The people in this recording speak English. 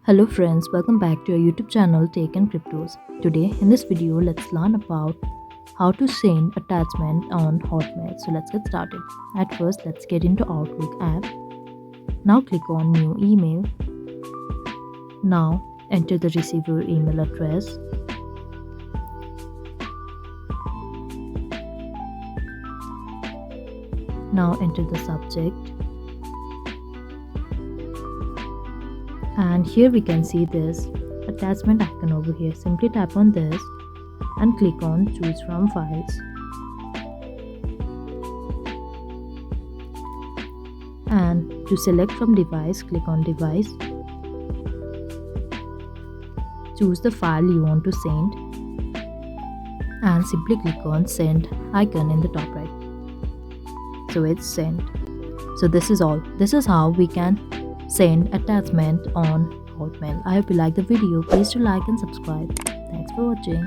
Hello friends, welcome back to our YouTube channel Tech and Cryptos. Today in this video let's learn about how to send attachment on Hotmail. So let's get started. At first let's get into Outlook app. Now click on new email. Now enter the receiver email address. Now enter the subject. And here we can see this attachment icon over here. Simply tap on this and click on choose from files. And to select from device, click on device. Choose the file you want to send and simply click on send icon in the top right. So it's sent. So this is all. This is how we can send attachment on Hotmail. I hope you like the video. Please do like and subscribe. Thanks for watching.